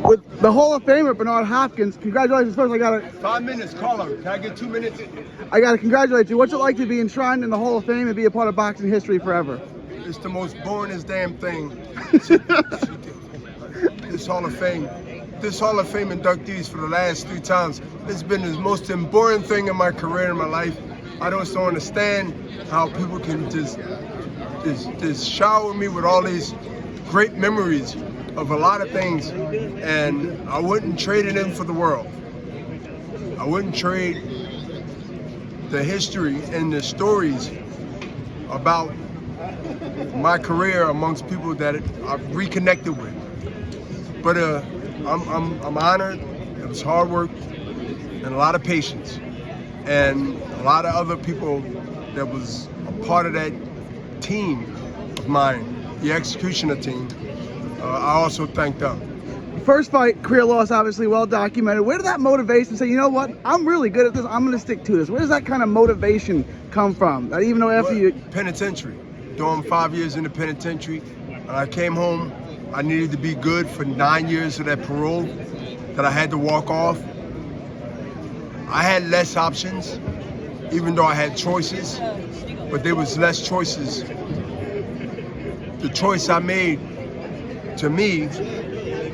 with the Hall of Famer Bernard Hopkins. Congratulations! First, 5 minutes, Carlo. Can I get 2 minutes? I gotta congratulate you. What's it like to be enshrined in the Hall of Fame and be a part of boxing history forever? It's the most boringest damn thing. This Hall of Fame inductees for the last 3 times. It's been the most boring thing in my career, in my life. I don't understand how people can just shower me with all these great memories of a lot of things, and I wouldn't trade it in for the world. I wouldn't trade the history and the stories about my career amongst people that I've reconnected with. But I'm honored. It was hard work and a lot of patience, and a lot of other people that was a part of that team of mine, the executioner team. I also thank them. First fight, career loss, obviously well documented. Where did that motivation say, you know what, I'm really good at this, I'm gonna stick to this? Where does that kind of motivation come from? Even though after you... Penitentiary. Doing 5 years in the penitentiary. When I came home, I needed to be good for 9 years of that parole that I had to walk off. I had less options, even though I had choices, but there was less choices. The choice I made, to me,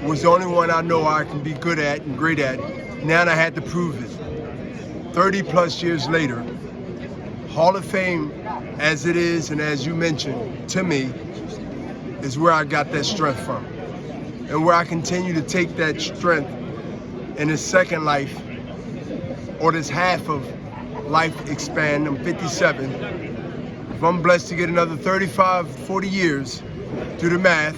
was the only one I know I can be good at and great at. Now I had to prove it. 30+ years later, Hall of Fame as it is, and as you mentioned, to me, is where I got that strength from. And where I continue to take that strength in this second life, or this half of life expand. I'm 57. If I'm blessed to get another 35, 40 years, do the math,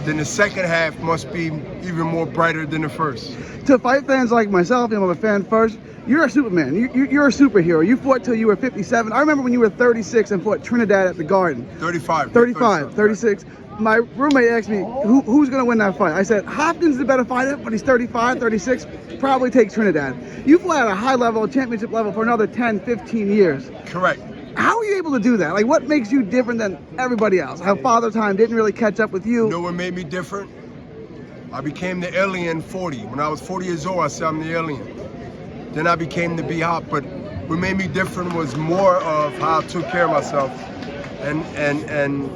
then the second half must be even more brighter than the first. To fight fans like myself, I'm a fan first, you're a Superman. You're a superhero. You fought till you were 57. I remember when you were 36 and fought Trinidad at the Garden. 35. 36. My roommate asked me, who's going to win that fight? I said, Hopkins is the better fighter, but he's 35, 36, probably takes Trinidad. You fought at a high level, championship level for another 10, 15 years. Correct. How are you able to do that? Like, what makes you different than everybody else? How Father Time didn't really catch up with you? You know what made me different? I became the alien 40. When I was 40 years old, I said I'm the alien. Then I became the BHop, but what made me different was more of how I took care of myself and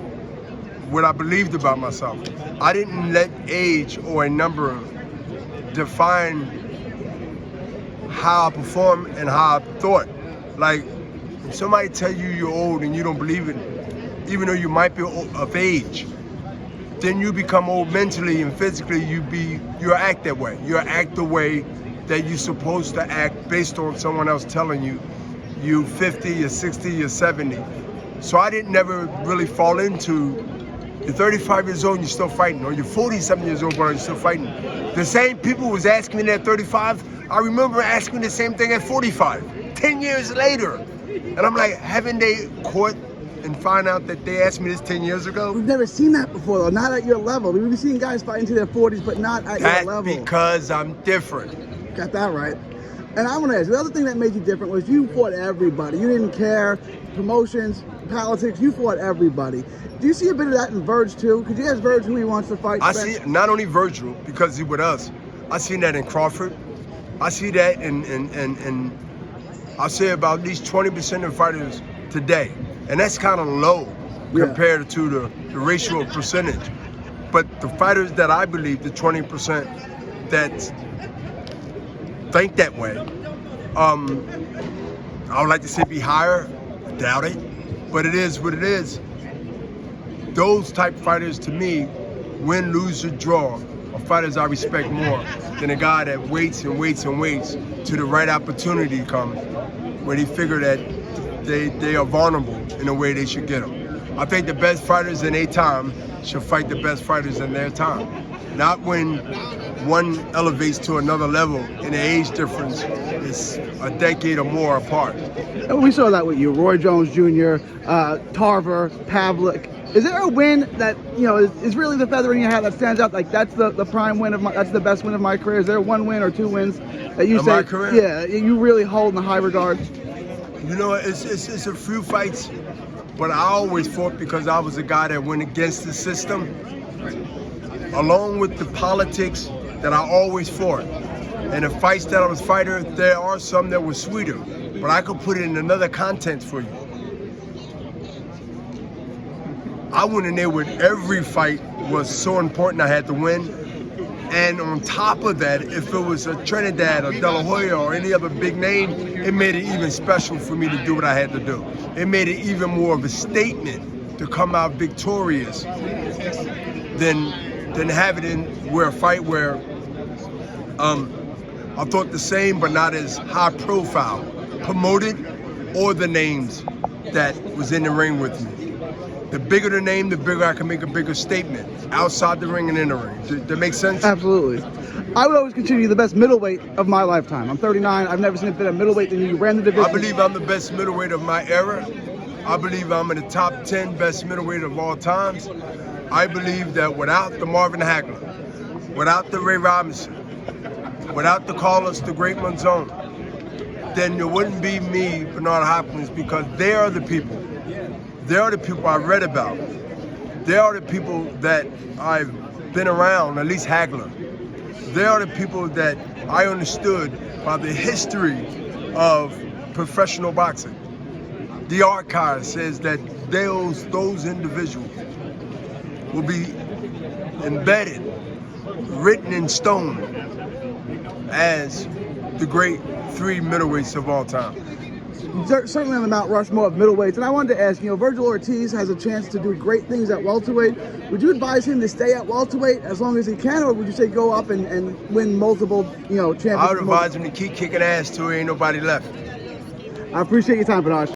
what I believed about myself. I didn't let age or a number define how I performed and how I thought. Like, if somebody tell you you're old and you don't believe it, even though you might be of age, then you become old mentally and physically. You act that way. You act the way that you're supposed to act based on someone else telling you. You 50, you're 60, you're 70. So I didn't never really fall into, you're 35 years old and you're still fighting, or you're 47 years old and you're still fighting. The same people was asking me that at 35, I remember asking the same thing at 45, 10 years later. And I'm like, haven't they caught and find out that they asked me this 10 years ago? We've never seen that before, though, not at your level. We've seen guys fight into their 40s, but not at your level. That's because I'm different. Got that right. And I want to ask you, the other thing that made you different was you fought everybody. You didn't care, promotions, politics, you fought everybody. Do you see a bit of that in Verge too? Could you ask Verge who he wants to fight? I see not only Virgil, because he's with us, I seen that in Crawford. I see that in I say about at least 20% of fighters today. And that's kind of low compared to the ratio of percentage. But the fighters that I believe, the 20% that think that way, I would like to say be higher, I doubt it, but it is what it is. Those type fighters, to me, win, lose, or draw, are fighters I respect more than a guy that waits and waits and waits till the right opportunity comes, when he figure that they are vulnerable in a way they should get them. I think the best fighters in their time should fight the best fighters in their time. Not when one elevates to another level and the age difference is a decade or more apart. And we saw that with you, Roy Jones Jr., Tarver, Pavlik. Is there a win that, you know, is really the feather in your hat that stands out? Like, that's the prime win of my, that's the best win of my career. Is there one win or two wins that you say, my career? Yeah, you really hold in the high regard? You know, it's a few fights, but I always fought because I was a guy that went against the system. Along with the politics that I always fought. And the fights that I was fighting, there are some that were sweeter, but I could put it in another context for you. I went in there with every fight was so important I had to win. And on top of that, if it was a Trinidad or De La Hoya or any other big name, it made it even special for me to do what I had to do. It made it even more of a statement to come out victorious than have it in a fight where I thought the same but not as high profile, promoted, or the names that was in the ring with me. The bigger the name, the bigger I can make a bigger statement outside the ring and in the ring. Does that make sense? Absolutely. I would always consider you the best middleweight of my lifetime. I'm 39. I've never seen a better middleweight than you. You ran the division. I believe I'm the best middleweight of my era. I believe I'm in the top 10 best middleweight of all times. I believe that without the Marvin Hagler, without the Ray Robinson, without the Carlos the Great Monzon, then there wouldn't be me, Bernard Hopkins, because they are the people. They are the people I read about. They are the people that I've been around, at least Hagler. They are the people that I understood by the history of professional boxing. The archive says that those individuals will be embedded, written in stone as the great 3 middleweights of all time. Certainly on the Mount Rushmore of middleweights. And I wanted to ask, Virgil Ortiz has a chance to do great things at welterweight. Would you advise him to stay at welterweight as long as he can, or would you say go up and win multiple, championships? I would advise him to keep kicking ass till there ain't nobody left. I appreciate your time, Bernard.